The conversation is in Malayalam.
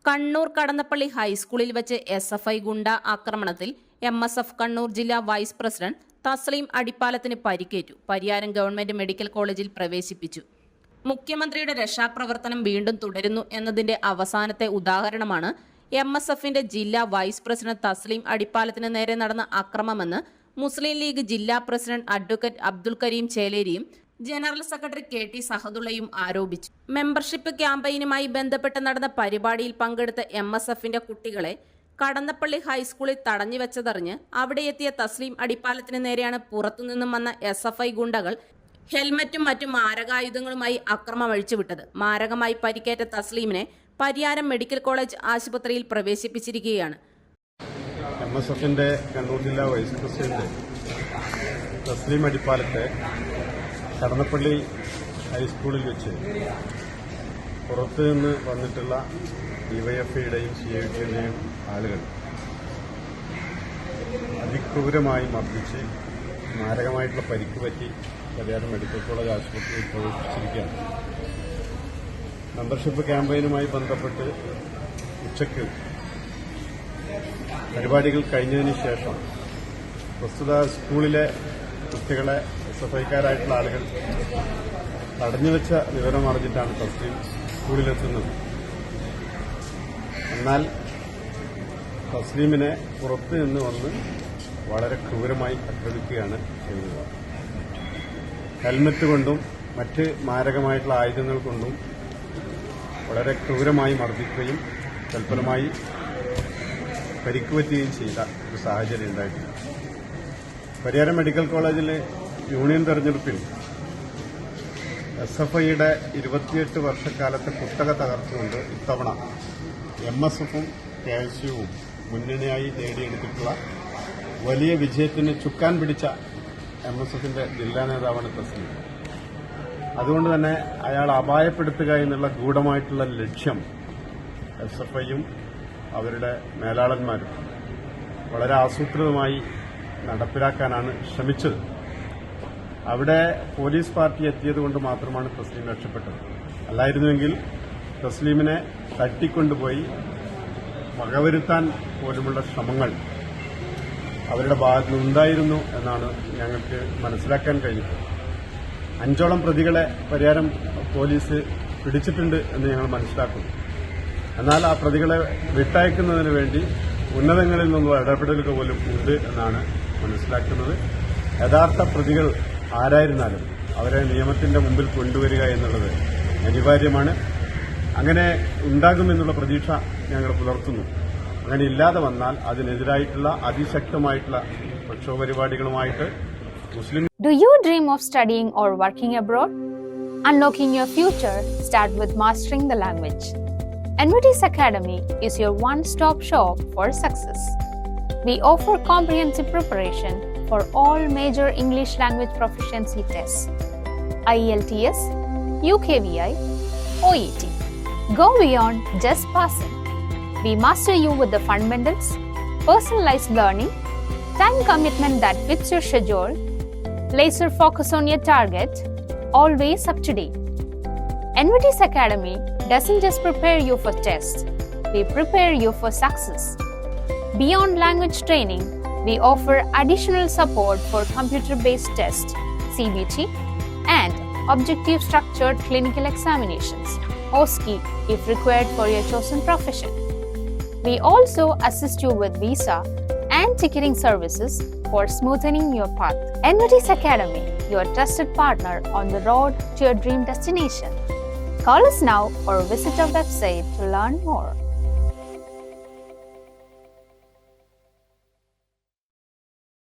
കണ്ണൂർ കടന്നപ്പള്ളി ഹൈസ്കൂളിൽ വെച്ച് SFI ഗുണ്ട ആക്രമണത്തിൽ MSF കണ്ണൂർ ജില്ലാ വൈസ് പ്രസിഡന്റ് തസ്ലീം അടിപ്പാലത്തിന് പരിക്കേറ്റു. പരിയാരം ഗവൺമെന്റ് മെഡിക്കൽ കോളേജിൽ പ്രവേശിപ്പിച്ചു. മുഖ്യമന്ത്രിയുടെ രക്ഷാപ്രവർത്തനം വീണ്ടും തുടരുന്നു എന്നതിന്റെ അവസാനത്തെ ഉദാഹരണമാണ് MSFന്റെ ജില്ലാ വൈസ് പ്രസിഡന്റ് തസ്ലീം അടിപ്പാലത്തിന് നേരെ നടന്ന അക്രമമെന്ന് മുസ്ലിം ലീഗ് ജില്ലാ പ്രസിഡന്റ് അഡ്വക്കേറ്റ് അബ്ദുൽ കരീം ചേലേരിയും ജനറൽ സെക്രട്ടറി KT സഹദുള്ളയും ആരോപിച്ചു. മെമ്പർഷിപ്പ് ക്യാമ്പയിനുമായി ബന്ധപ്പെട്ട് നടന്ന പരിപാടിയിൽ പങ്കെടുത്ത MSFന്റെ കുട്ടികളെ കടന്നപ്പള്ളി ഹൈസ്കൂളിൽ തടഞ്ഞുവെച്ചതറിഞ്ഞ് അവിടെയെത്തിയ തസ്ലീം അടിപ്പാലത്തിന് നേരെയാണ് പുറത്തുനിന്നും വന്ന SFI ഗുണ്ടകൾ ഹെൽമറ്റും മറ്റു മാരകായുധങ്ങളുമായി അക്രമം അഴിച്ചുവിട്ടത്. മാരകമായി പരിക്കേറ്റ തസ്ലീമിനെ പരിയാരം മെഡിക്കൽ കോളേജ് ആശുപത്രിയിൽ പ്രവേശിപ്പിച്ചിരിക്കുകയാണ്. MSFന്റെ കണ്ണൂർ ജില്ലാ വൈസ് പ്രസിഡന്റ് തസ്ലീം അടിപ്പാലത്തെ കടന്നപ്പള്ളി ഹൈസ്കൂളിൽ വെച്ച് പുറത്തു നിന്ന് വന്നിട്ടുള്ള DYFIയുടെയും CIVTയുടെയും ആളുകൾ അതിക്രൂരമായി മർദ്ദിച്ച് മാരകമായിട്ടുള്ള പരിക്ക് പറ്റി പരിയാരം മെഡിക്കൽ കോളേജ് ആശുപത്രിയിൽ പ്രവേശിപ്പിച്ചിരിക്കുകയാണ്. മെമ്പർഷിപ്പ് ക്യാമ്പയിനുമായി ബന്ധപ്പെട്ട് ഉച്ചയ്ക്ക് പരിപാടികൾ കഴിഞ്ഞതിന് ശേഷം പ്രസ്തുത സ്കൂളിലെ കുട്ടികളെ SFIക്കാരായിട്ടുള്ള ആളുകൾ തടഞ്ഞുവെച്ച വിവരം അറിഞ്ഞിട്ടാണ് തസ്ലീം സ്കൂളിലെത്തുന്നത്. എന്നാൽ തസ്ലീമിനെ പുറത്തു നിന്ന് വന്ന് വളരെ ക്രൂരമായി ആക്രമിക്കുകയാണ് ചെയ്തത്. ഹെൽമറ്റ് കൊണ്ടും മറ്റ് മാരകമായിട്ടുള്ള ആയുധങ്ങൾ കൊണ്ടും വളരെ ക്രൂരമായി മർദ്ദിക്കുകയും തൽഫലമായി പരിക്കുപറ്റുകയും ചെയ്ത ഒരു സാഹചര്യം ഉണ്ടായിട്ടുണ്ട്. പരിയാരം മെഡിക്കൽ കോളേജിലെ യൂണിയൻ തെരഞ്ഞെടുപ്പിൽ SFIയുടെ 28 വർഷക്കാലത്തെ കുത്തക തകർത്തുകൊണ്ട് ഇത്തവണ MSFും KSUവും മുന്നണിയായി നേടിയെടുത്തിട്ടുള്ള വലിയ വിജയത്തിന് ചുക്കാൻ പിടിച്ച MSFന്റെ ജില്ലാ നേതാവാണ് തസ്ലീം. അതുകൊണ്ട് തന്നെ അയാൾ അപായപ്പെടുത്തുക എന്നുള്ള ഗൂഢമായിട്ടുള്ള ലക്ഷ്യം SFIയും അവരുടെ മേലാളന്മാരും വളരെ ആസൂത്രിതമായി നടപ്പിലാക്കാനാണ് ശ്രമിച്ചത്. അവിടെ പോലീസ് പാർട്ടി എത്തിയതുകൊണ്ട് മാത്രമാണ് തസ്ലീം രക്ഷപ്പെട്ടത്. അല്ലായിരുന്നുവെങ്കിൽ തസ്ലീമിനെ തട്ടിക്കൊണ്ടുപോയി വകവരുത്താൻ പോലുമുള്ള ശ്രമങ്ങൾ അവരുടെ ഭാഗത്തുനിന്നുണ്ടായിരുന്നു എന്നാണ് ഞങ്ങൾക്ക് മനസ്സിലാക്കാൻ കഴിഞ്ഞത്. 5ഓളം പ്രതികളെ പരിയാരം പോലീസ് പിടിച്ചിട്ടുണ്ട് എന്ന് ഞങ്ങൾ മനസ്സിലാക്കുന്നു. എന്നാൽ ആ പ്രതികളെ വിട്ടയക്കുന്നതിന് വേണ്ടി ഉന്നതങ്ങളിൽ നിന്നുള്ള ഇടപെടലുകൾ പോലും ഉണ്ട് എന്നാണ് മനസ്സിലാക്കുന്നത്. യഥാർത്ഥ പ്രതികൾ ആരായിരുന്നാലും അവരെ നിയമത്തിന്റെ മുമ്പിൽ കൊണ്ടുവരിക എന്നുള്ളത് അനിവാര്യമാണ്. അങ്ങനെ ഉണ്ടാകുമെന്നുള്ള പ്രതീക്ഷ ഞങ്ങൾ പുലർത്തുന്നു. അങ്ങനെ ഇല്ലാതെ വന്നാൽ അതിനെതിരായിട്ടുള്ള അതിശക്തമായിട്ടുള്ള പ്രക്ഷോഭ പരിപാടികളുമായിട്ട് മുസ്ലിം. Do you dream of studying or working abroad? Unlocking your future start with mastering the language. NVTS Academy is your one-stop shop for success. We offer comprehensive preparation for all major English language proficiency tests, IELTS, UKVI, OET. Go beyond just passing. We master you with the fundamentals, personalized learning, time commitment that fits your schedule, laser focus on your target, always up to date. NVTS Academy doesn't just prepare you for tests, we prepare you for success. Beyond language training, we offer additional support for computer-based tests, CBT, and objective structured clinical examinations, OSCE, if required for your chosen profession. We also assist you with visa and ticketing services for smoothening your path. NVTS Academy, your trusted partner on the road to your dream destination. Call us now or visit our website to learn more.